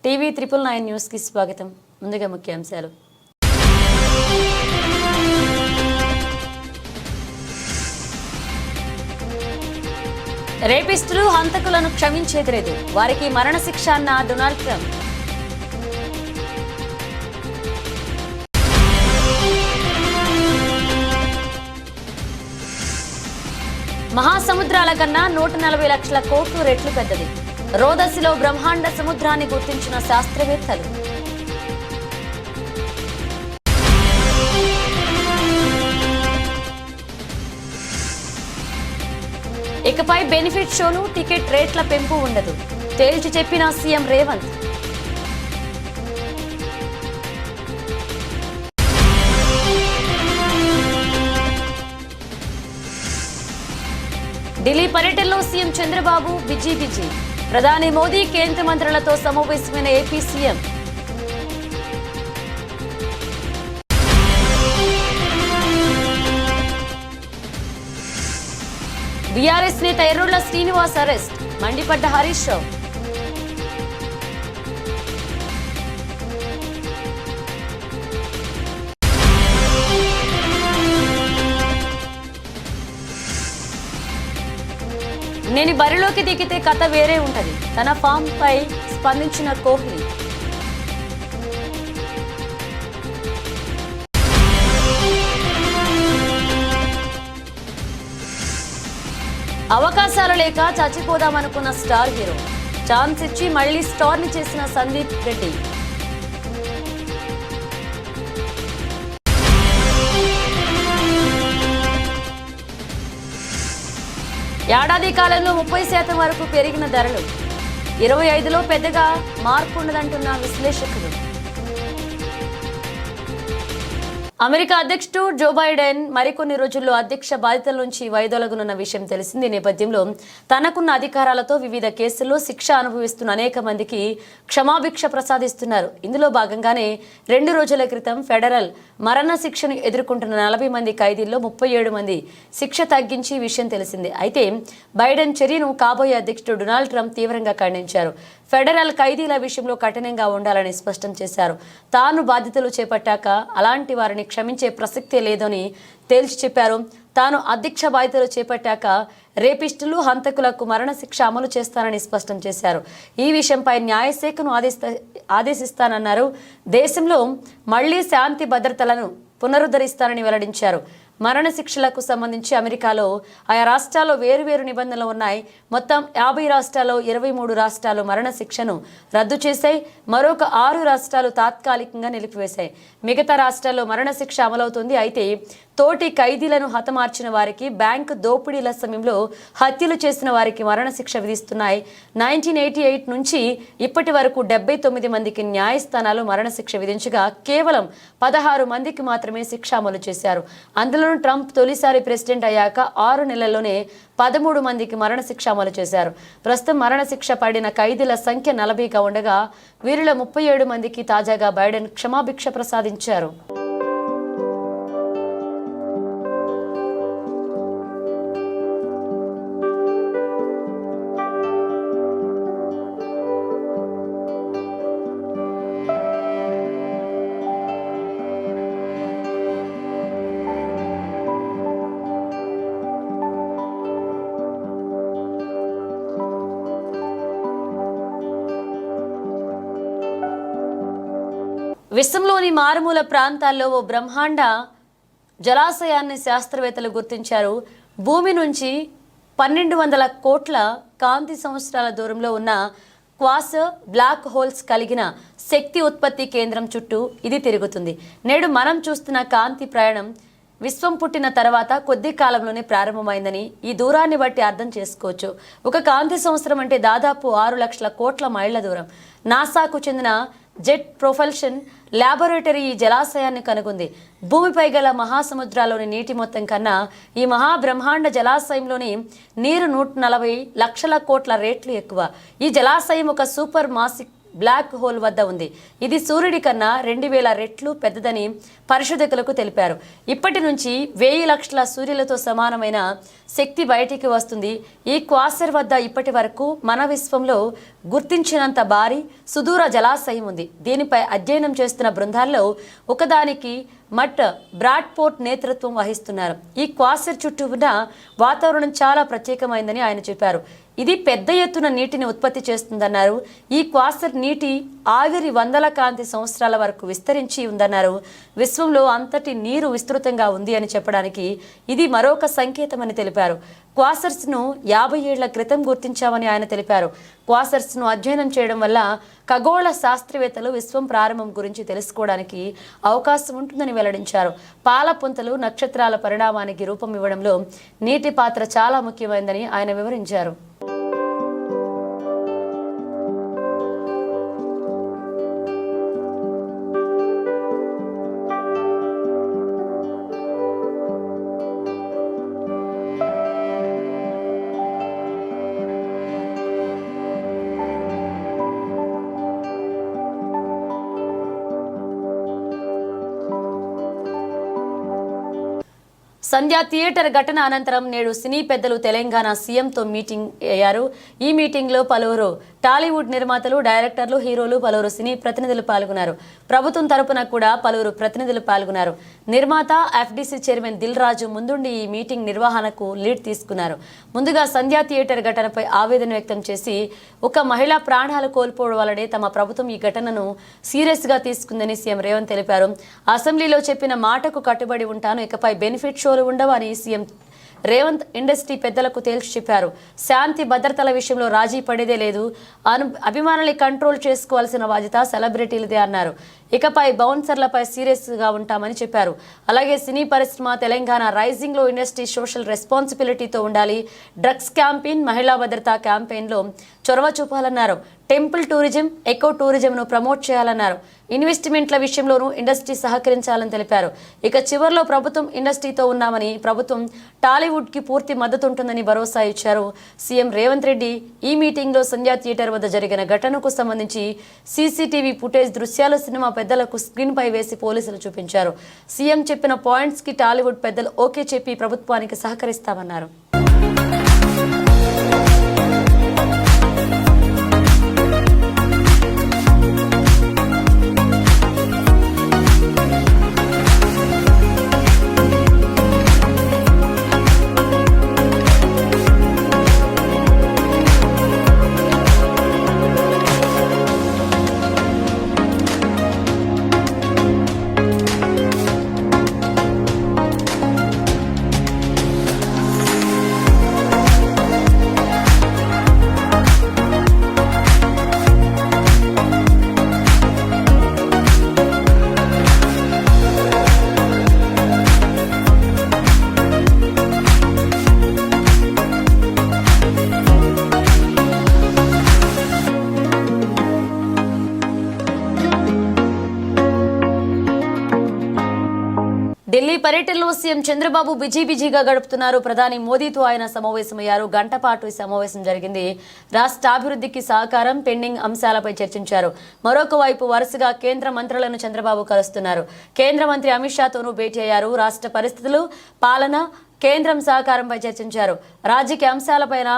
TV 999 news కి స్వాగతం. ముందుగా ముఖ్యాంశాలు. రేపిస్టులు హంతకులను క్షమించేది లేదు, వారికి మరణశిక్ష అన్న డొనాల్డ్ ట్రంప్. మహాసముద్రాల కన్నా 140 లక్షల కోట్లు రెట్లు పెద్దది. రోదసిలో బ్రహ్మాండ సముద్రాన్ని గుర్తించిన శాస్త్రవేత్తలు. ఇకపై బెనిఫిట్ షోలు, టికెట్ రేట్ల పెంపు ఉండదు, తేల్చి చెప్పిన సీఎం రేవంత్. ఢిల్లీ పర్యటనలో సీఎం చంద్రబాబు బిజీ. ప్రధాని మోదీ కేంద్ర మంత్రులతో సమావేశమైన ఏపీ సీఎం. బీఆర్ఎస్ నేత ఎర్రోళ్ల శ్రీనివాస్ అరెస్ట్, మండిపడ్డ హరీష్ రావు. నేను బరిలోకి దిగితే కథ వేరే ఉంటది, తన ఫామ్ పై స్పందించిన కోహ్లీ. అవకాశాలు లేక చచ్చిపోదామనుకున్న స్టార్ హీరో, ఛాన్స్ ఇచ్చి మళ్లీ స్టార్ ని చేసిన సందీప్ రెడ్డి. ఏడాది కాలంలో 30% వరకు పెరిగిన ధరలు, 25లో పెద్దగా మార్పు ఉండదంటున్న విశ్లేషకులు. అమెరికా అధ్యక్షుడు జో బైడెన్ మరికొన్ని రోజుల్లో అధ్యక్ష బాధ్యతల నుంచి వైదొలగనున్న విషయం తెలిసింది. నేపథ్యంలో తనకున్న అధికారాలతో వివిధ కేసుల్లో శిక్ష అనుభవిస్తున్న అనేక మందికి క్షమాభిక్ష ప్రసాదిస్తున్నారు. ఇందులో భాగంగానే 2 రోజుల క్రితం ఫెడరల్ మరణ శిక్షను ఎదుర్కొంటున్న 40 మంది ఖైదీల్లో 37 మంది శిక్ష తగ్గించి విషయం తెలిసింది. అయితే బైడెన్ చర్యను కాబోయే అధ్యక్షుడు డొనాల్డ్ ట్రంప్ తీవ్రంగా ఖండించారు. ఫెడరల్ ఖైదీల విషయంలో కఠినంగా ఉండాలని స్పష్టం చేశారు. తాను బాధ్యతలు చేపట్టాక అలాంటి వారిని క్షమించే ప్రసక్తే లేదని తేల్చి చెప్పారు. తాను అధ్యక్ష బాధ్యతలు చేపట్టాక రేపిస్టులు, హంతకులకు మరణశిక్ష అమలు చేస్తానని స్పష్టం చేశారు. ఈ విషయంపై న్యాయశాఖను ఆదేశిస్తానన్నారు. దేశంలో మళ్లీ శాంతి భద్రతలను పునరుద్ధరిస్తానని వెల్లడించారు. మరణశిక్షలకు సంబంధించి అమెరికాలో ఆయా రాష్ట్రాల్లో వేరువేరు నిబంధనలు ఉన్నాయి. మొత్తం 50 రాష్ట్రాల్లో 23 రాష్ట్రాలు మరణశిక్షను రద్దు చేశాయి. మరొక 6 రాష్ట్రాలు తాత్కాలికంగా నిలిపివేశాయి. మిగతా రాష్ట్రాల్లో మరణశిక్ష అమలవుతుంది. అయితే తోటి ఖైదీలను హతమార్చిన వారికి, బ్యాంకు దోపిడీల సమయంలో హత్యలు చేసిన వారికి మరణశిక్ష విధిస్తున్నాయి. 1988 నుంచి ఇప్పటి వరకు 79 మందికి న్యాయస్థానాలు మరణశిక్ష విధించగా కేవలం 16 మందికి మాత్రమే శిక్ష అమలు చేశారు. అందులో ట్రంప్ తొలిసారి ప్రెసిడెంట్ అయ్యాక 6 నెలల్లోనే 13 మందికి మరణశిక్ష అమలు చేశారు. ప్రస్తుతం మరణశిక్ష పడిన ఖైదీల సంఖ్య 40గా ఉండగా వీరిలో 37 మందికి తాజాగా బైడెన్ క్షమాభిక్ష ప్రసాదించారు. విశ్వంలోని మారుమూల ప్రాంతాల్లో ఓ బ్రహ్మాండ జలాశయాన్ని శాస్త్రవేత్తలు గుర్తించారు. భూమి నుంచి 1200 కోట్ల కాంతి సంవత్సరాల దూరంలో ఉన్న క్వాసర్ బ్లాక్ హోల్స్ కలిగిన శక్తి ఉత్పత్తి కేంద్రం చుట్టూ ఇది తిరుగుతుంది. నేడు మనం చూస్తున్న కాంతి ప్రయాణం విశ్వం పుట్టిన తర్వాత కొద్ది కాలంలోనే ప్రారంభమైందని ఈ దూరాన్ని బట్టి అర్థం చేసుకోవచ్చు. ఒక కాంతి సంవత్సరం అంటే దాదాపు 6 లక్షల కోట్ల మైళ్ల దూరం. నాసాకు చెందిన జెట్ ప్రొపల్షన్ ల్యాబొరేటరీ ఈ జలాశయాన్ని కనుగొంది. భూమిపై గల మహాసముద్రాల్లోని నీటి మొత్తం కన్నా ఈ మహాబ్రహ్మాండ జలాశయంలోని నీరు 140 లక్షల కోట్ల రేట్లు ఎక్కువ. ఈ జలాశయం ఒక సూపర్ బ్లాక్ హోల్ వద్ద ఉంది. ఇది సూర్యుడి కన్నా 2000 రెట్లు పెద్దదని పరిశోధకులకు తెలిపారు. ఇప్పటి నుంచి 1000 లక్షల సూర్యులతో సమానమైన శక్తి బయటికి వస్తుంది. ఈ క్వాసర్ వద్ద ఇప్పటి వరకు మన విశ్వంలో గుర్తించినంత భారీ సుదూర జలాశయం ఉంది. దీనిపై అధ్యయనం చేస్తున్న బృందాల్లో ఒకదానికి మట్ బ్రాడ్పోర్ట్ నేతృత్వం వహిస్తున్నారు. ఈ క్వాసర్ చుట్టూ ఉన్న వాతావరణం చాలా ప్రత్యేకమైందని ఆయన చెప్పారు. ఇది పెద్ద ఎత్తున నీటిని ఉత్పత్తి చేస్తుందన్నారు. ఈ క్వాసర్ నీటి ఆవిరి వందల కాంతి సంవత్సరాల వరకు విస్తరించి ఉందన్నారు. విశ్వంలో అంతటి నీరు విస్తృతంగా ఉంది అని చెప్పడానికి ఇది మరొక సంకేతమని తెలిపారు. క్వాసర్స్ను 50 ఏళ్ల క్రితం గుర్తించామని ఆయన తెలిపారు. క్వాసర్స్ను అధ్యయనం చేయడం వల్ల ఖగోళ శాస్త్రవేత్తలు విశ్వం ప్రారంభం గురించి తెలుసుకోవడానికి అవకాశం ఉంటుందని వెల్లడించారు. పాలపుంతలు నక్షత్రాల పరిణామానికి రూపం ఇవ్వడంలో నీటి పాత్ర చాలా ముఖ్యమైనదని ఆయన వివరించారు. సంధ్య థియేటర్ ఘటన అనంతరం నేడు సినీ పెద్దలు తెలంగాణ సీఎంతో మీటింగ్ అయ్యారు. ఈ మీటింగ్లో పలువురు టాలీవుడ్ నిర్మాతలు, డైరెక్టర్లు, హీరోలు, పలువురు సినీ ప్రతినిధులు పాల్గొన్నారు. ప్రభుత్వం తరపున కూడా పలువురు ప్రతినిధులు పాల్గొన్నారు. నిర్మాత ఎఫ్డీసీ చైర్మన్ దిల్ రాజు ముందుండి ఈ మీటింగ్ నిర్వహణకు లీడ్ తీసుకున్నారు. ముందుగా సంధ్య థియేటర్ ఘటనపై ఆవేదన వ్యక్తం చేసి ఒక మహిళ ప్రాణాలు కోల్పోవడం వల్లనే తమ ప్రభుత్వం ఈ ఘటనను సీరియస్గా తీసుకుందని సీఎం రేవంత్ తెలిపారు. అసెంబ్లీలో చెప్పిన మాటకు కట్టుబడి ఉంటాను, ఇకపై బెనిఫిట్ షోలు ఉండవు అని సీఎం రేవంత్ ఇండస్ట్రీ పెద్దలకు తేల్చి చెప్పారు. శాంతి భద్రతల విషయంలో రాజీ పడేదే లేదు. అభిమానుల్ని కంట్రోల్ చేసుకోవాల్సిన బాధ్యత సెలబ్రిటీలదే అన్నారు. ఇకపై బౌన్సర్లపై సీరియస్గా ఉంటామని చెప్పారు. అలాగే సినీ పరిశ్రమ తెలంగాణ రైజింగ్లో ఇండస్ట్రీ సోషల్ రెస్పాన్సిబిలిటీతో ఉండాలి. డ్రగ్స్ క్యాంపెయిన్, మహిళా భద్రతా క్యాంపెయిన్లో చొరవ చూపాలన్నారు. టెంపుల్ టూరిజం, ఎకో టూరిజంను ప్రమోట్ చేయాలన్నారు. ఇన్వెస్ట్మెంట్ల విషయంలోనూ ఇండస్ట్రీ సహకరించాలని తెలిపారు. ఇక చివరిలో ప్రభుత్వం ఇండస్ట్రీతో ఉన్నామని, ప్రభుత్వం టాలీవుడ్కి పూర్తి మద్దతు ఉంటుందని భరోసా ఇచ్చారు. సీఎం రేవంత్ రెడ్డి ఈ మీటింగ్లో సంధ్యా థియేటర్ వద్ద జరిగిన ఘటనకు సంబంధించి సీసీటీవీ ఫుటేజ్ దృశ్యాలు సినిమా పెద్దలకు స్క్రీన్ పై వేసి పోలీసులు చూపించారు. సీఎం చెప్పిన పాయింట్స్ కి టాలీవుడ్ పెద్దలు ఓకే చెప్పి ప్రభుత్వానికి సహకరిస్తామన్నారు. ఢిల్లీ పర్యటనలో సీఎం చంద్రబాబు బిజీగా గడుపుతున్నారు. ప్రధాని మోదీతో ఆయన సమావేశమయ్యారు. గంట పాటు ఈ సమావేశం జరిగింది. రాష్ట్ర అభివృద్ధికి సహకారం, పెండింగ్ అంశాలపై చర్చించారు. మరొక వైపు వరుసగా కేంద్ర మంత్రులను చంద్రబాబు కలుస్తున్నారు. కేంద్ర మంత్రి అమిత్ షాతోనూ భేటీ అయ్యారు. రాష్ట్ర పరిస్థితులు, పాలన, కేంద్రం సహకారంపై చర్చించారు. రాజకీయ అంశాలపైన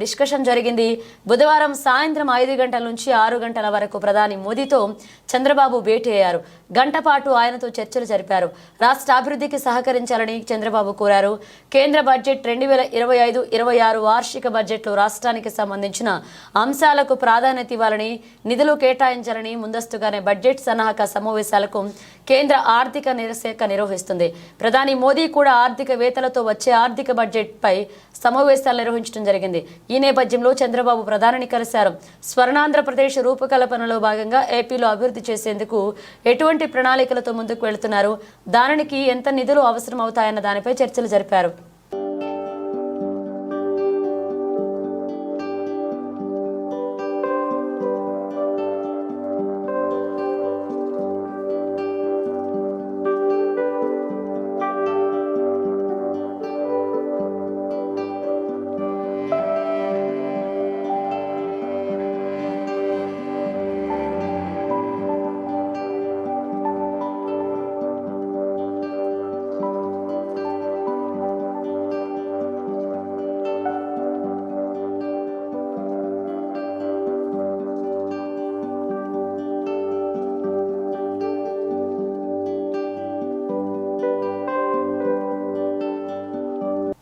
డిస్కషన్ జరిగింది. బుధవారం సాయంత్రం 5 గంటల నుంచి 6 గంటల వరకు ప్రధాని మోదీతో చంద్రబాబు భేటీ అయ్యారు. గంట పాటు ఆయనతో చర్చలు జరిపారు. రాష్ట్ర అభివృద్ధికి సహకరించాలని చంద్రబాబు కోరారు. కేంద్ర బడ్జెట్ 2025-26 వార్షిక బడ్జెట్లో రాష్ట్రానికి సంబంధించిన అంశాలకు ప్రాధాన్యత ఇవ్వాలని, నిధులు కేటాయించాలని ముందస్తుగానే బడ్జెట్ సన్నాహక సమావేశాలకు కేంద్ర ఆర్థిక శాఖ నిర్వహిస్తుంది. ప్రధాని మోదీ కూడా ఆర్థికవేత్తలతో వచ్చే ఆర్థిక బడ్జెట్ పై సమావేశాలు నిర్వహించడం జరిగింది. ఈ నేపథ్యంలో చంద్రబాబు ప్రధానిని కలిశారు. స్వర్ణాంధ్రప్రదేశ్ రూపకల్పనలో భాగంగా ఏపీలో అభివృద్ధి చేసేందుకు ఎటువంటి ప్రణాళికలతో ముందుకు వెళుతున్నారు, దానికి ఎంత నిధులు అవసరం అవుతాయన్న దానిపై చర్చలు జరిపారు.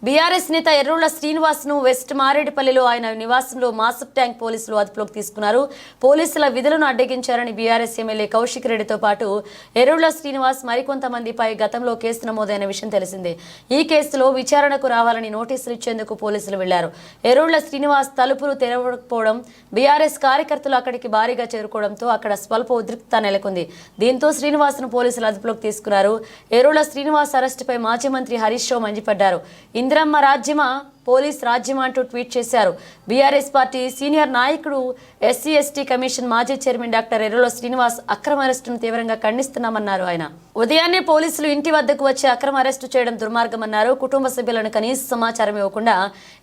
బీఆర్ఎస్ నేత ఎర్రోళ్ల శ్రీనివాస్ ను వెస్ట్ మారేడుపల్లిలో ఆయన నివాసంలో మాసప్ ట్యాంక్ పోలీసులు అదుపులోకి తీసుకున్నారు. పోలీసుల విధులను అడ్డగించారని బీఆర్ఎస్ ఎమ్మెల్యే కౌశిక్ రెడ్డితో పాటు ఎర్రోళ్ల శ్రీనివాస్ మరికొంతమందిపై గతంలో కేసు నమోదైన విషయం తెలిసిందే. ఈ కేసులో విచారణకు రావాలని నోటీసులు ఇచ్చేందుకు పోలీసులు వెళ్లారు. ఎర్రోళ్ల శ్రీనివాస్ తలుపులు తెరవకపోవడం, బీఆర్ఎస్ కార్యకర్తలు అక్కడికి భారీగా చేరుకోవడంతో అక్కడ స్వల్ప ఉద్రిక్తత నెలకొంది. దీంతో శ్రీనివాస్ ను పోలీసులు అదుపులోకి తీసుకున్నారు. ఎర్రోళ్ల శ్రీనివాస్ అరెస్టుపై మాజీ మంత్రి హరీష్ రావు మండిపడ్డారు. ఇందిరమ్మ రాజ్యమా, పోలీస్ రాజ్యమా అంటూ ట్వీట్ చేశారు. బీఆర్ఎస్ పార్టీ సీనియర్ నాయకుడు, ఎస్సీ ఎస్టీ కమిషన్ మాజీ చైర్మన్ డాక్టర్ ఎర్రోళ్ల శ్రీనివాస్ అక్రమ అరెస్టును తీవ్రంగా ఖండిస్తున్నామన్నారు. ఆయన ఉదయాన్నే పోలీసులు ఇంటి వద్దకు వచ్చి అక్రమ అరెస్టు చేయడం దుర్మార్గమన్నారు. కుటుంబ సభ్యులను కనీస సమాచారం ఇవ్వకుండా,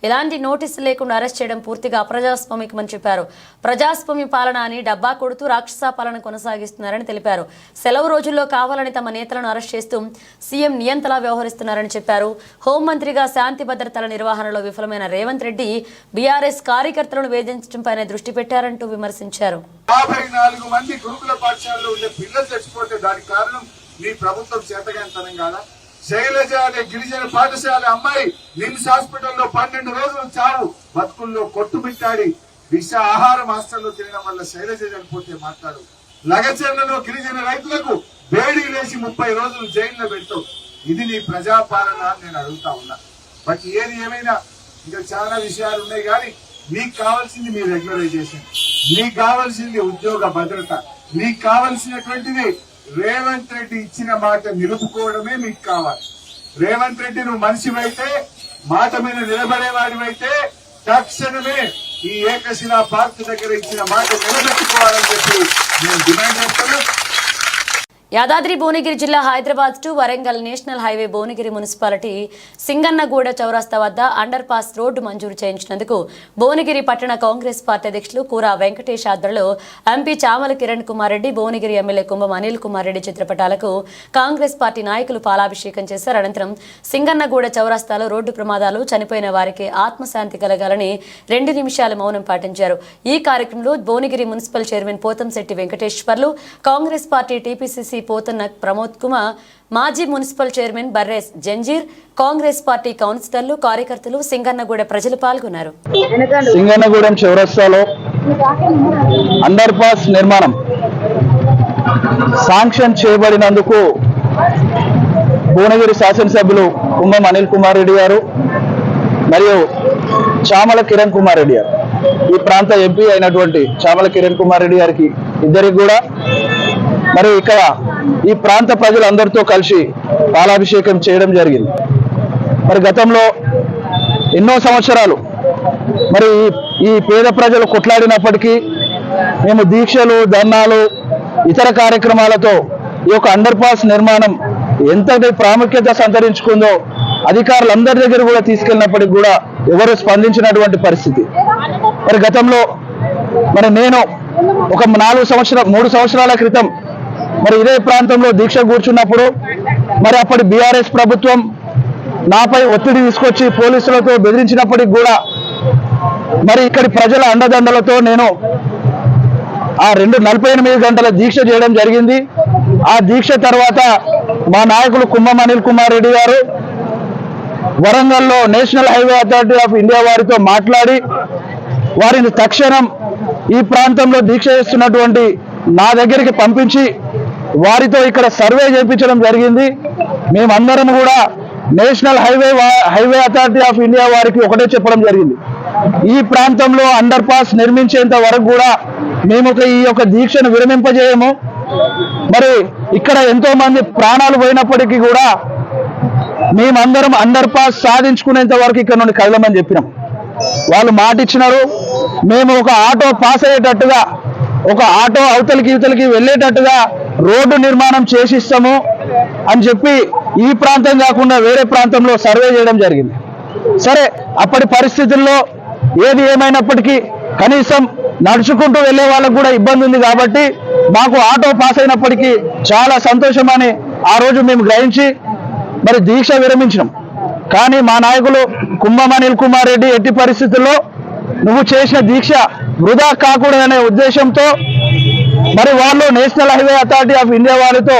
ఎలాంటి నోటీసులు లేకుండా అరెస్ట్ చేయడం పూర్తిగా అప్రజాస్వామికమని చెప్పారు. ప్రజాస్వామ్య పాలన అని డబ్బా కొడుతూ రాక్షస పాలన కొనసాగిస్తున్నారని తెలిపారు. సెలవు రోజుల్లో కావాలని తమ నేతలను అరెస్ట్ చేస్తూ సీఎం నియంతలా వ్యవహరిస్తున్నారని చెప్పారు. హోంమంత్రిగా శాంతి భద్రతల నిర్వహణ విఫలమైన రేవంత్ రెడ్డి బీఆర్ఎస్ కార్యకర్తలను వేధించడంపైనే దృష్టి పెట్టారంటూ విమర్శించారు. 54 మంది గురుకుల పాఠశాలలో ఉండే పిల్లలు చచ్చిపోతే దానికి కారణం మీ ప్రభుత్వం చేతగానితనం కాదా? శైలజ అనే గిరిజన పాఠశాల అమ్మాయి నిమ్స్ హాస్పిటల్లో 12 రోజులు చావు బతుకుల్లో కొట్టుమిట్టాడి విష ఆహారం హాస్టల్లో తినడం వల్ల శైలజ చనిపోతే మాట్లాడు. లగచర్లలో గిరిజన రైతులకు వేడి లేచి 30 రోజులు జైల్లో పెడతావు. ఇది నీ ప్రజాపాలన అని నేను అడుగుతా ఉన్నా. బట్ ఏది ఏమైనా ఇంకా చాలా విషయాలు ఉన్నాయి, కానీ మీకు కావాల్సింది మీ రెగ్యులరైజేషన్, మీకు కావాల్సింది ఉద్యోగ భద్రత, మీకు కావాల్సినటువంటిది రేవంత్ రెడ్డి ఇచ్చిన మాట నిలుపుకోవడమే మీకు కావాలి. రేవంత్ రెడ్డి నువ్వు మనిషివైతే, మాట మీద నిలబడేవాడివైతే తక్షణమే ఈ ఏకశిలా పార్క్ దగ్గర ఇచ్చిన మాట నిలబెట్టుకోవాలని చెప్పి నేను డిమాండ్ చేస్తాను. యాదాద్రి భువనగిరి జిల్లా Hyderabad to Warangal national highway Bhuvanagiri municipality Singannaguda చౌరస్తా వద్ద అండర్ పాస్ రోడ్డు మంజూరు చేయించినందుకు భువనగిరి పట్టణ కాంగ్రెస్ పార్టీ అధ్యక్షులు కూరా వెంకటేష్ ఆధ్వర్యంలో ఎంపీ చామల కిరణ్ కుమార్ రెడ్డి, భువనగిరి ఎమ్మెల్యే కుంభం అనిల్ కుమార్ రెడ్డి చిత్రపటాలకు కాంగ్రెస్ పార్టీ నాయకులు పాలాభిషేకం చేశారు. అనంతరం సింగన్నగూడ చౌరస్తాలో రోడ్డు ప్రమాదాలు, చనిపోయిన వారికి ఆత్మశాంతి కలగాలని 2 నిమిషాల మౌనం పాటించారు. ఈ కార్యక్రమంలో Bhuvanagiri municipal chairman Pothamsetty Venkateshwarlu, Congress party TPCC Pothanna Pramod Kumar, మాజీ municipal chairman Barres Janjeer, Congress party కౌన్సిలర్లు, కార్యకర్తలు, సింగన్నగూడ ప్రజలు పాల్గొన్నారు. సింగన్నగూడెం చౌరస్తాలో అండర్ పాస్ నిర్మాణం శాంక్షన్ చేయబడినందుకు భువనగిరి శాసనసభ్యులు కుంభం అనిల్ కుమార్ రెడ్డి గారు మరియు చామల కిరణ్ కుమార్ రెడ్డి గారు, ఈ ప్రాంత ఎంపీ అయినటువంటి చామల కిరణ్ కుమార్ రెడ్డి గారికి ఇద్దరికి కూడా మరి ఇక్కడ ఈ ప్రాంత ప్రజలందరితో కలిసి పాలాభిషేకం చేయడం జరిగింది. మరి గతంలో ఎన్నో సంవత్సరాలు మరి ఈ పేద ప్రజలు కొట్లాడినప్పటికీ మేము దీక్షలు, ధర్నాలు, ఇతర కార్యక్రమాలతో ఈ యొక్క అండర్ పాస్ నిర్మాణం ఎంతటి ప్రాముఖ్యత సంతరించుకుందో అధికారులందరి దగ్గర కూడా తీసుకెళ్ళినప్పటికీ కూడా ఎవరు స్పందించినటువంటి పరిస్థితి. మరి గతంలో మరి నేను ఒక 3 సంవత్సరాల క్రితం మరి ఇదే ప్రాంతంలో దీక్ష కూర్చున్నప్పుడు మరి అప్పటి బీఆర్ఎస్ ప్రభుత్వం నాపై ఒత్తిడి తీసుకొచ్చి పోలీసులతో బెదిరించినప్పటికి కూడా మరి ఇక్కడి ప్రజల అండదండలతో నేను ఆ 48 గంటల దీక్ష చేయడం జరిగింది. ఆ దీక్ష తర్వాత మా నాయకులు కుంభం అనిల్ కుమార్ రెడ్డి గారు వరంగల్లో national highway authority of India వారితో మాట్లాడి వారిని తక్షణం ఈ ప్రాంతంలో దీక్ష చేస్తున్నటువంటి నా దగ్గరికి పంపించి వారితో ఇక్కడ సర్వే చేయించడం జరిగింది. మేమందరం కూడా national highway authority of India వారికి ఒకటే చెప్పడం జరిగింది, ఈ ప్రాంతంలో అండర్ పాస్ నిర్మించేంత వరకు కూడా మేము ఈ యొక్క దీక్షను విరమింపజేయము. మరి ఇక్కడ ఎంతో మంది ప్రాణాలు పోయినప్పటికీ కూడా మేమందరం అండర్ పాస్ సాధించుకునేంత వరకు ఇక్కడ నుండి కదలమని చెప్పినాం. వాళ్ళు మాట ఇచ్చినారు, మేము ఒక ఆటో పాస్ అయ్యేటట్టుగా, ఒక ఆటో అవతలికి వెళ్ళేటట్టుగా రోడ్డు నిర్మాణం చేసిస్తాము అని చెప్పి ఈ ప్రాంతం కాకుండా వేరే ప్రాంతంలో సర్వే చేయడం జరిగింది. సరే, అప్పటి పరిస్థితుల్లో ఏది ఏమైనప్పటికీ కనీసం నడుచుకుంటూ వెళ్ళే వాళ్ళకు కూడా ఇబ్బంది ఉంది కాబట్టి మాకు ఆటో పాస్ అయినప్పటికీ చాలా సంతోషమని ఆ రోజు మేము గ్రహించి మరి దీక్ష విరమించినాం. కానీ మా నాయకులు కుంభం అనిల్ కుమార్ రెడ్డి ఎట్టి పరిస్థితుల్లో నువ్వు చేసిన దీక్ష వృధా కాకూడదనే ఉద్దేశంతో మరి వాళ్ళు national highway authority of India వారితో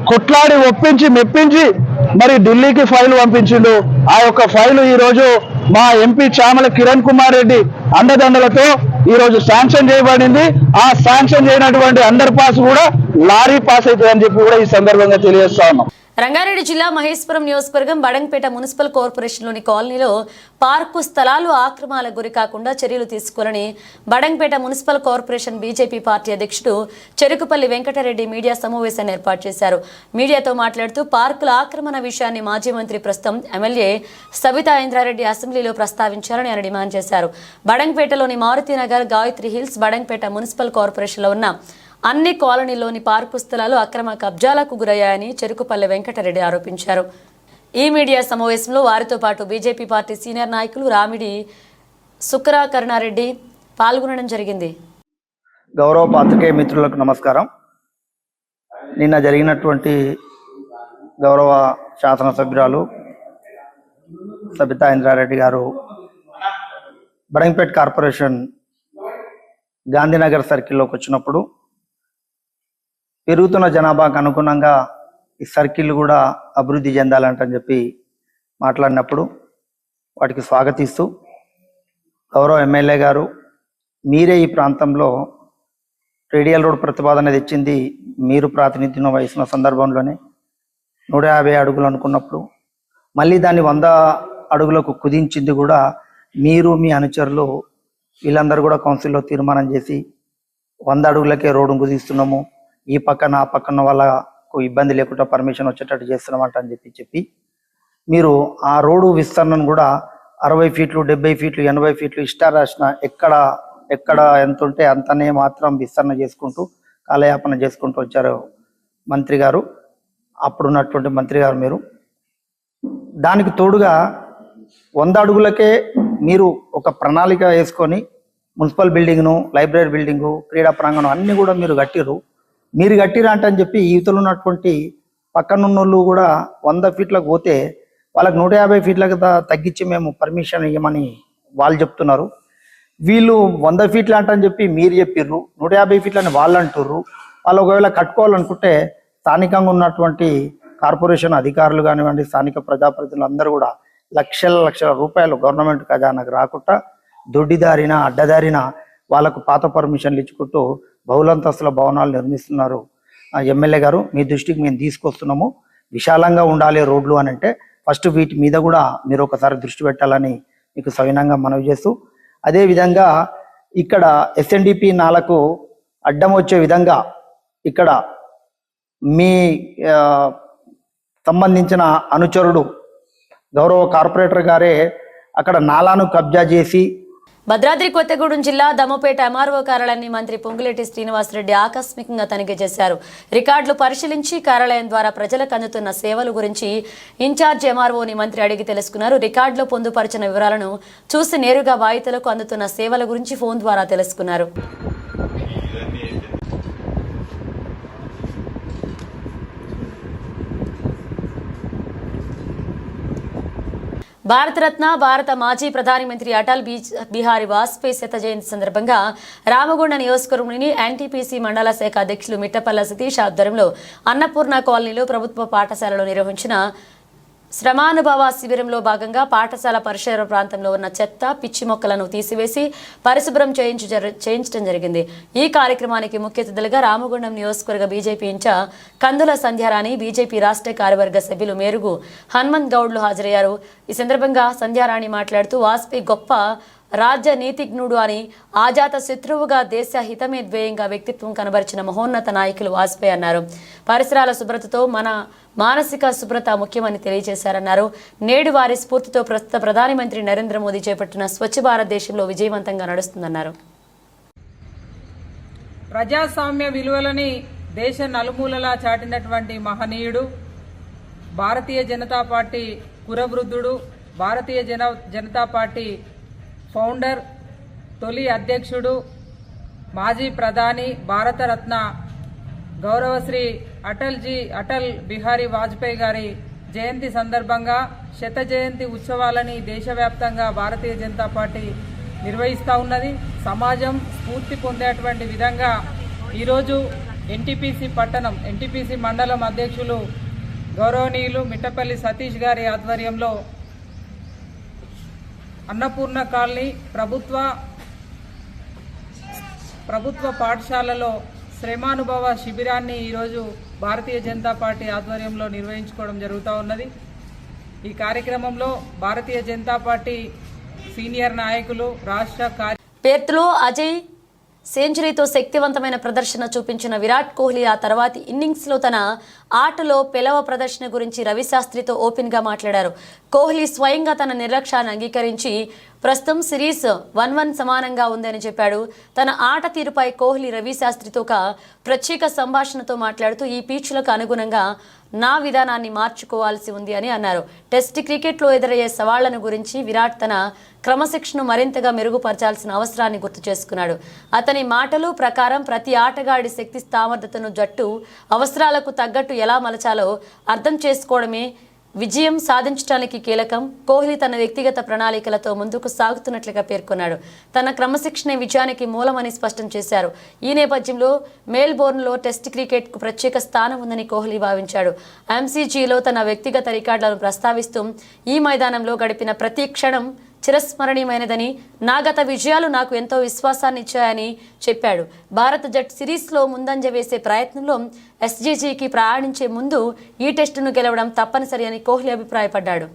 కొట్లాడి ఒప్పించి మెప్పించి మరి ఢిల్లీకి ఫైల్ పంపించిండు. ఆ యొక్క ఫైలు ఈ రోజు మా ఎంపీ చామల కిరణ్ కుమార్ రెడ్డి అండదండలతో ఈ రోజు శాంక్షన్ చేయబడింది. ఆ శాంక్షన్ చేయనటువంటి అండర్ పాస్ కూడా లారీ పాస్ అవుతుంది అని చెప్పి కూడా ఈ సందర్భంగా తెలియజేస్తా ఉన్నాం. రంగారెడ్డి జిల్లా మహేశ్వరం నియోజకవర్గం బడంగపేట మున్సిపల్ కార్పొరేషన్లోని కాలనీలో పార్కు స్థలాలు ఆక్రమణలకు గురి కాకుండా చర్యలు తీసుకోవాలని Badangpet municipal corporation BJP party అధ్యక్షుడు చెరుకుపల్లి వెంకటరెడ్డి మీడియా సమావేశాన్ని ఏర్పాటు చేశారు. మీడియాతో మాట్లాడుతూ పార్కుల ఆక్రమణ విషయాన్ని మాజీ మంత్రి ప్రస్తుతం ఎమ్మెల్యే సబితా ఇంద్రారెడ్డి అసెంబ్లీలో ప్రస్తావించారని ఆయన డిమాండ్ చేశారు. బడంగపేటలోని మారుతినగర్, గాయత్రి హిల్స్, బడంగపేట మున్సిపల్ కార్పొరేషన్లో ఉన్న అన్ని కాలనీలోని పార్కు స్థలాలు అక్రమ కబ్జాలకు గురయ్యాయని చెరుకుపల్లి వెంకటరెడ్డి ఆరోపించారు. ఈ మీడియా సమావేశంలో వారితో పాటు బీజేపీ పార్టీ సీనియర్ నాయకులు రామిడి సుకరా కరుణారెడ్డి పాల్గొనడం జరిగింది. గౌరవ పాత్రికేయ మిత్రులకు నమస్కారం. నిన్న జరిగినటువంటి గౌరవ శాసనసభ్యురాలు సబితా ఇంద్రారెడ్డి గారు బడంగపేట కార్పొరేషన్ గాంధీనగర్ సర్కిల్లోకి వచ్చినప్పుడు పెరుగుతున్న జనాభాకు అనుగుణంగా ఈ సర్కిల్ కూడా అభివృద్ధి చెందాలంటని చెప్పి మాట్లాడినప్పుడు వాటికి స్వాగతిస్తూ గౌరవ ఎమ్మెల్యే గారు మీరే ఈ ప్రాంతంలో రేడియల్ రోడ్ ప్రతిపాదన తెచ్చింది, మీరు ప్రాతినిధ్యం వహిస్తున్న సందర్భంలోనే 150 అడుగులు అనుకున్నప్పుడు మళ్ళీ దాన్ని 100 అడుగులకు కుదించింది కూడా మీరు, మీ అనుచరులు వీళ్ళందరూ కూడా కౌన్సిల్లో తీర్మానం చేసి 100 అడుగులకే రోడ్డు కుదిస్తున్నాము, ఈ పక్కన ఆ పక్కన వాళ్ళకు ఇబ్బంది లేకుండా పర్మిషన్ వచ్చేటట్టు చేస్తున్నామంట అని చెప్పి మీరు ఆ రోడ్డు విస్తరణను కూడా 60 ఫీట్లు, 70 ఫీట్లు, 80 ఫీట్లు ఇష్టారాసిన ఎక్కడ ఎంత ఉంటే అంతనే మాత్రం విస్తరణ చేసుకుంటూ కాలయాపన చేసుకుంటూ వచ్చారు మంత్రి గారు, అప్పుడున్నటువంటి మంత్రి గారు. మీరు దానికి తోడుగా 100 అడుగులకే మీరు ఒక ప్రణాళిక వేసుకొని మున్సిపల్ బిల్డింగ్ను, లైబ్రరీ బిల్డింగు, క్రీడా ప్రాంగణం అన్ని కూడా మీరు కట్టిరా అంటని చెప్పి యువతలు ఉన్నటువంటి పక్కనున్నోళ్ళు కూడా 100 ఫీట్లకు పోతే వాళ్ళకి 150 ఫీట్లకు తగ్గించి మేము పర్మిషన్ ఇవ్వమని వాళ్ళు చెప్తున్నారు. వీళ్ళు 100 ఫీట్లు అంటని చెప్పి మీరు చెప్పిర్రు, 150 ఫీట్లని వాళ్ళు అంటుర్రు. వాళ్ళు ఒకవేళ కట్టుకోవాలనుకుంటే స్థానికంగా ఉన్నటువంటి కార్పొరేషన్ అధికారులు కానివ్వండి, స్థానిక ప్రజాప్రతినిధులు అందరూ కూడా లక్షల రూపాయలు గవర్నమెంట్ ఖజానాకు రాకుండా దొడ్డిదారిన అడ్డదారిన వాళ్ళకు పాత పర్మిషన్లు ఇచ్చుకుంటూ బహుళంతస్తుల భవనాలు నిర్మిస్తున్నారు. ఎమ్మెల్యే గారు మీ దృష్టికి మేము తీసుకొస్తున్నాము, విశాలంగా ఉండాలి రోడ్లు అని అంటే ఫస్ట్ వీటి మీద కూడా మీరు ఒకసారి దృష్టి పెట్టాలని మీకు సవినంగా మనవి చేస్తూ, అదేవిధంగా ఇక్కడ ఎస్ఎన్డిపి నాలకు అడ్డం వచ్చే విధంగా ఇక్కడ మీ సంబంధించిన అనుచరుడు గౌరవ కార్పొరేటర్ గారే అక్కడ నాలాను కబ్జా చేసి. భద్రాద్రి కొత్తగూడెం జిల్లా దమ్మపేట ఎంఆర్ఓ కార్యాలయాన్ని మంత్రి పొంగులేటి శ్రీనివాసరెడ్డి ఆకస్మికంగా తనిఖీ చేశారు. రికార్డులు పరిశీలించి కార్యాలయం ద్వారా ప్రజలకు అందుతున్న సేవల గురించి ఇన్ఛార్జ్ ఎంఆర్ఓని మంత్రి అడిగి తెలుసుకున్నారు. రికార్డులో పొందుపరిచిన వివరాలను చూసి నేరుగా బాధితులకు అందుతున్న సేవల గురించి ఫోన్ ద్వారా తెలుసుకున్నారు. భారతరత్న భారత మాజీ ప్రధానమంత్రి అటల్ బిహారీ వాజ్పేయి శత జయంతి సందర్భంగా రామగుండ నియోజకవర్గంలోని ఎన్టీపీసీ మండల శాఖ అధ్యక్షులు మిట్టపల్ల సతీష్ ఆధ్వర్యంలో అన్నపూర్ణ కాలనీలో ప్రభుత్వ పాఠశాలలో నిర్వహించిన శ్రమానుభవ శిబిరంలో భాగంగా పాఠశాల పరిసర ప్రాంతంలో ఉన్న చెత్త, పిచ్చి మొక్కలను తీసివేసి పరిశుభ్రం చేయించడం జరిగింది. ఈ కార్యక్రమానికి ముఖ్య అతిథులుగా రామగుండం నియోజకవర్గ బీజేపీ ఇన్ఛార్జ్ కందుల సంధ్యారాణి, బీజేపీ రాష్ట్ర కార్యవర్గ సభ్యులు మేరుగు హనుమంత్ గౌడ్లు హాజరయ్యారు. ఈ సందర్భంగా సంధ్యారాణి మాట్లాడుతూ వాజ్పేయి గొప్ప రాజనీతిజ్ఞుడు అని, ఆజాత శత్రువుగా దేశ హితమే ధ్యేయంగా వ్యక్తిత్వం కనబరిచిన మహోన్నత నాయకులు వాజ్పేయి అన్నారు. పరిసరాల శుభ్రతతో మన మానసిక శుభ్రత ముఖ్యమని తెలియజేశారన్నారు. నేడు వారి స్ఫూర్తితో ప్రస్తుత ప్రధానమంత్రి నరేంద్ర మోదీ చేపట్టిన స్వచ్ఛ భారత్ దేశంలో విజయవంతంగా నడుస్తుందన్నారు. ప్రజాస్వామ్య విలువలని దేశ నలుమూలలా చాటినటువంటి మహనీయుడు, Bharatiya Janata party కురవృద్ధుడు, Bharatiya Janata party founder, తొలి అధ్యక్షుడు, మాజీ ప్రధాని, భారతరత్న గౌరవశ్రీ అటల్ బిహారీ వాజ్పేయి గారి జయంతి సందర్భంగా శత జయంతి ఉత్సవాలని దేశవ్యాప్తంగా భారతీయ జనతా పార్టీ నిర్వహిస్తూ ఉన్నది. సమాజం స్ఫూర్తి పొందేటువంటి విధంగా ఈరోజు ఎన్టీపీసీ మండలం అధ్యక్షులు గౌరవనీయులు మిట్టపల్లి సతీష్ గారి ఆధ్వర్యంలో అన్నపూర్ణ కాలనీ ప్రభుత్వ పాఠశాలలో శ్రమానుభవ శిబిరాన్ని ఈరోజు భారతీయ జనతా పార్టీ ఆధ్వర్యంలో నిర్వహించుకోవడం జరుగుతూ ఉన్నది. ఈ కార్యక్రమంలో భారతీయ జనతా పార్టీ సీనియర్ నాయకులు రాష్ట్ర పెర్త్లో అజయ్ సెంచరీతో శక్తివంతమైన ప్రదర్శన చూపించిన విరాట్ కోహ్లీ ఆ తర్వాతి ఇన్నింగ్స్లో తన ఆటలో పెలవ ప్రదర్శన గురించి రవిశాస్త్రితో ఓపెన్గా మాట్లాడారు. కోహ్లీ స్వయంగా తన నిర్లక్ష్యాన్ని అంగీకరించి ప్రస్తుతం సిరీస్ 1-1 సమానంగా ఉందని చెప్పాడు. తన ఆట తీరుపై కోహ్లీ రవిశాస్త్రితో ఒక ప్రత్యేక సంభాషణతో మాట్లాడుతూ ఈ పిచ్లకు అనుగుణంగా నా విధానాన్ని మార్చుకోవాల్సి ఉంది అని అన్నారు. టెస్ట్ క్రికెట్లో ఎదురయ్యే సవాళ్లను గురించి విరాట్ తన క్రమశిక్షణను మరింతగా మెరుగుపరచాల్సిన అవసరాన్ని గుర్తు చేసుకున్నాడు. అతని మాటలు ప్రకారం ప్రతి ఆటగాడి శక్తి సామర్థ్యతను జట్టు అవసరాలకు తగ్గట్టు ఎలా మలచాలో అర్థం చేసుకోవడమే విజయం సాధించడానికి కీలకం. కోహ్లీ తన వ్యక్తిగత ప్రణాళికలతో ముందుకు సాగుతున్నట్లుగా పేర్కొన్నాడు. తన క్రమశిక్షణ విజయానికి మూలమని స్పష్టం చేశారు. ఈ నేపథ్యంలో మెల్బోర్న్లో టెస్ట్ క్రికెట్కు ప్రత్యేక స్థానం ఉందని కోహ్లీ భావించాడు. ఎంసీజీలో తన వ్యక్తిగత రికార్డులను ప్రస్తావిస్తూ ఈ మైదానంలో గడిపిన ప్రతి క్షణం చిరస్మరణీయమైనదని, నా గత విజయాలు నాకు ఎంతో విశ్వాసాన్ని ఇచ్చాయని చెప్పాడు. భారత జట్టు సిరీస్లో ముందంజ వేసే ప్రయత్నంలో ఎస్జీజీకి ప్రయాణించే ముందు ఈ టెస్టును గెలవడం తప్పనిసరి అని కోహ్లీ అభిప్రాయపడ్డాడు.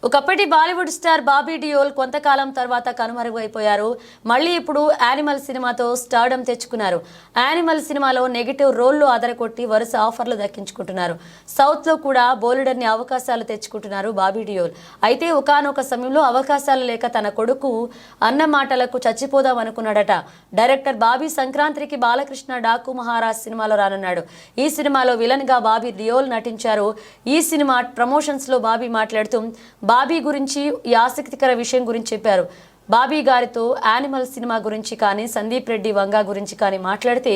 ఒకప్పటి బాలీవుడ్ స్టార్ బాబీ డియోల్ కొంతకాలం తర్వాత కనుమరుగైపోయారు. మళ్ళీ ఇప్పుడు యానిమల్ సినిమాతో స్టార్డమ్ తెచ్చుకున్నారు. యానిమల్ సినిమాలో నెగిటివ్ రోల్లో అదరకొట్టి వరుస ఆఫర్లు దక్కించుకుంటున్నారు. సౌత్లో కూడా బోలెడన్ని అవకాశాలు తెచ్చుకుంటున్నారు బాబీ డియోల్. అయితే ఒకానొక సమయంలో అవకాశాలు లేక తన కొడుకు అన్న మాటలకు చచ్చిపోదాం అనుకున్నాడట. డైరెక్టర్ బాబీ సంక్రాంతికి బాలకృష్ణ డాకు మహారాజ్ సినిమాలో రానున్నాడు. ఈ సినిమాలో విలన్ గా బాబీ డియోల్ నటించారు. ఈ సినిమా ప్రమోషన్స్ లో బాబీ మాట్లాడుతూ బాబీ గురించి ఈ ఆసక్తికర విషయం గురించి చెప్పారు. బాబీ గారితో యానిమల్ సినిమా గురించి కానీ సందీప్ రెడ్డి వంగా గురించి కానీ మాట్లాడితే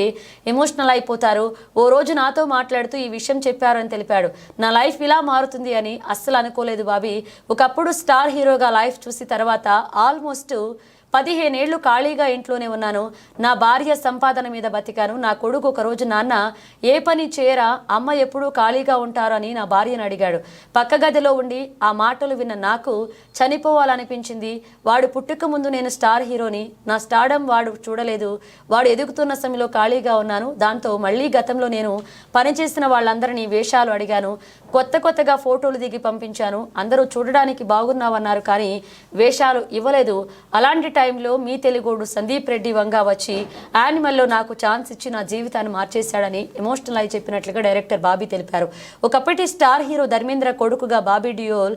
ఎమోషనల్ అయిపోతారు. ఓ రోజు నాతో మాట్లాడుతూ ఈ విషయం చెప్పారు అని తెలిపాడు. నా లైఫ్ ఇలా మారుతుంది అని అస్సలు అనుకోలేదు బాబీ. ఒకప్పుడు స్టార్ హీరోగా లైఫ్ చూసి తర్వాత ఆల్మోస్ట్ 15 ఏళ్లు ఖాళీగా ఇంట్లోనే ఉన్నాను. నా భార్య సంపాదన మీద బతికాను. నా కొడుకు ఒకరోజు నాన్న ఏ పని చేయరా, అమ్మ ఎప్పుడూ ఖాళీగా ఉంటారు అని నా భార్యను అడిగాడు. పక్క గదిలో ఉండి ఆ మాటలు విన్న నాకు చనిపోవాలనిపించింది. వాడు పుట్టుక ముందు నేను స్టార్ హీరోని, నా స్టార్డమ్ వాడు చూడలేదు. వాడు ఎదుగుతున్న సమయంలో ఖాళీగా ఉన్నాను. దాంతో మళ్ళీ గతంలో నేను పనిచేసిన వాళ్ళందరినీ వేషాలు అడిగాను. కొత్తగా ఫోటోలు దిగి పంపించాను. అందరూ చూడడానికి బాగున్నావన్నారు కానీ వేషాలు ఇవ్వలేదు. అలాంటి టైంలో మీ తెలుగోడు సందీప్ రెడ్డి వంగా వచ్చి యానిమల్లో నాకు ఛాన్స్ ఇచ్చి నా జీవితాన్ని మార్చేశాడని ఎమోషనల్ అయి చెప్పినట్లుగా డైరెక్టర్ బాబీ తెలిపారు. ఒకప్పటి స్టార్ హీరో ధర్మేంద్ర కొడుకుగా బాబీ డియోల్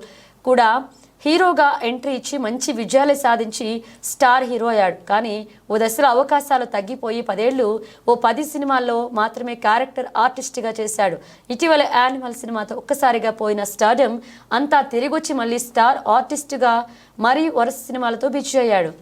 కూడా హీరోగా ఎంట్రీ ఇచ్చి మంచి విజయాలు సాధించి స్టార్ హీరో అయ్యాడు. కానీ ఓ దశలో అవకాశాలు తగ్గిపోయి 10 ఏళ్లు ఓ 10 సినిమాల్లో మాత్రమే క్యారెక్టర్ ఆర్టిస్ట్గా చేశాడు. ఇటీవల యానిమల్ సినిమాతో ఒక్కసారిగా పోయిన స్టార్డమ్ అంతా తిరిగొచ్చి మళ్ళీ స్టార్ ఆర్టిస్ట్గా మరీ వరుస సినిమాలతో బిజీ అయ్యాడు.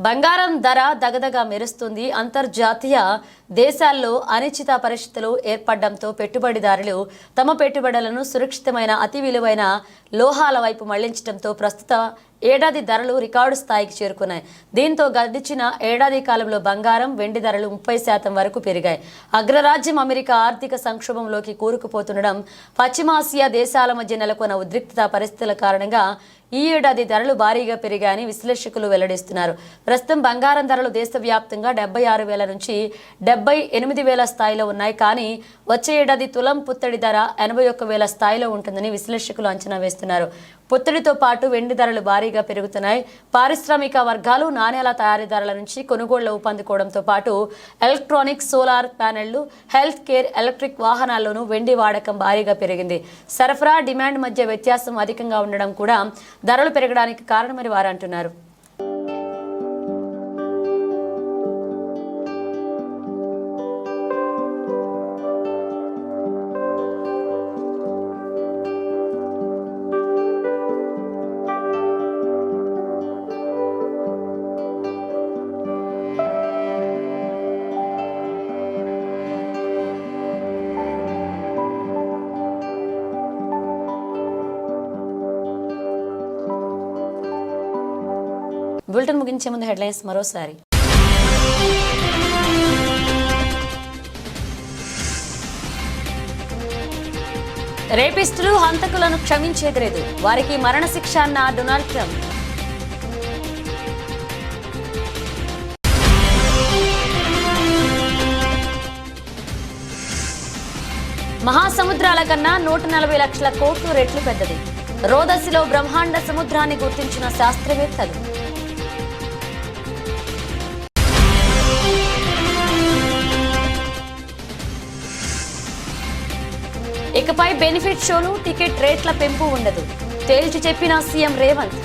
బంగారం ధర దగదగా మెరుస్తుంది. అంతర్జాతీయ దేశాల్లో అనిశ్చిత పరిస్థితులు ఏర్పడడంతో పెట్టుబడిదారులు తమ పెట్టుబడులను సురక్షితమైన అతి విలువైన లోహాల వైపు మళ్లించడంతో ప్రస్తుత ఏడాది ధరలు రికార్డు స్థాయికి చేరుకున్నాయి. దీంతో గడిచిన ఏడాది కాలంలో బంగారం, వెండి ధరలు 30% వరకు పెరిగాయి. అగ్రరాజ్యం అమెరికా ఆర్థిక సంక్షోభంలోకి కూరుకుపోతుండడం, పశ్చిమాసియా దేశాల మధ్య నెలకొన్న ఉద్రిక్తత పరిస్థితుల కారణంగా ఈ ఏడాది ధరలు భారీగా పెరిగాయని విశ్లేషకులు వెల్లడిస్తున్నారు. ప్రస్తుతం బంగారం ధరలు దేశవ్యాప్తంగా 76,000 నుంచి 78,000 స్థాయిలో ఉన్నాయి. కానీ వచ్చే ఏడాది తులం పుత్తడి ధర 81,000 స్థాయిలో ఉంటుందని విశ్లేషకులు అంచనా వేస్తున్నారు. పుత్తడితో పాటు వెండి ధరలు భారీగా పెరుగుతున్నాయి. పారిశ్రామిక వర్గాలు నాణేల తయారీదారుల నుంచి కొనుగోళ్లు ఊపందుకోవడంతో పాటు ఎలక్ట్రానిక్స్, సోలార్ ప్యానెళ్లు, హెల్త్ కేర్, ఎలక్ట్రిక్ వాహనాల్లోనూ వెండి వాడకం భారీగా పెరిగింది. సరఫరా, డిమాండ్ మధ్య వ్యత్యాసం అధికంగా ఉండడం కూడా ధరలు పెరగడానికి కారణమని వారు అంటున్నారు. బులెటిన్ ముగించే ముందు హెడ్లైన్స్ మరోసారి. రేపిస్టులు, హంతకులను క్షమించేది లేదు, వారికి మరణశిక్ష అన్న డొనాల్డ్ ట్రంప్. మహాసముద్రాల కన్నా 140 లక్షల కోట్లు రెట్లు పెద్దది. రోదసిలో బ్రహ్మాండ సముద్రాన్ని గుర్తించిన శాస్త్రవేత్తలు. ఇకపై బెనిఫిట్ షోలు, టికెట్ రేట్ల పెంపు ఉండదు, తేల్చి చెప్పిన సీఎం రేవంత్.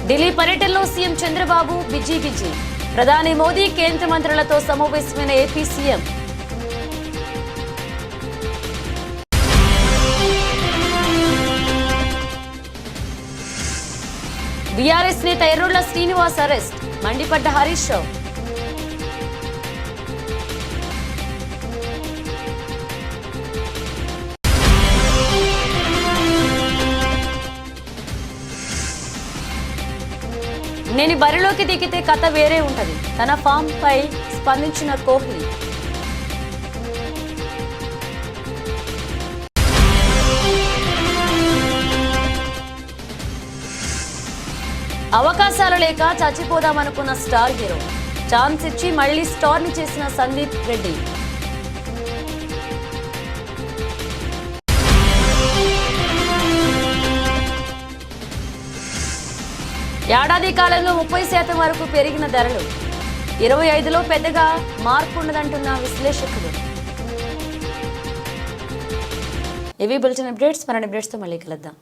ఢిల్లీ పర్యటనలో సీఎం చంద్రబాబు బిజీ. ప్రధాని మోదీ, కేంద్ర మంత్రులతో సమావేశమైన ఏపీ సీఎం. బీఆర్ఎస్ నేత ఎర్రోళ్ల శ్రీనివాస్ అరెస్ట్, మండిపడ్డ హరీష్ రావు. నేను బరిలోకి దిగితే కథ వేరే ఉంటది, తన ఫామ్ పై స్పందించిన కోహ్లీ. అవకాశాలు లేక చచ్చిపోదామనుకున్న స్టార్ హీరో, ఛాన్స్ ఇచ్చి మళ్లీ స్టార్ ని చేసిన సందీప్ రెడ్డి. ఏడాది కాలంలో 30% వరకు పెరిగిన ధరలు, 25లో పెద్దగా మార్పు ఉండదంటున్న విశ్లేషకులు. ఇవి బులెటిన్ అప్డేట్స్. మరిన్ని అప్డేట్స్తో మళ్ళీ కలుద్దాం.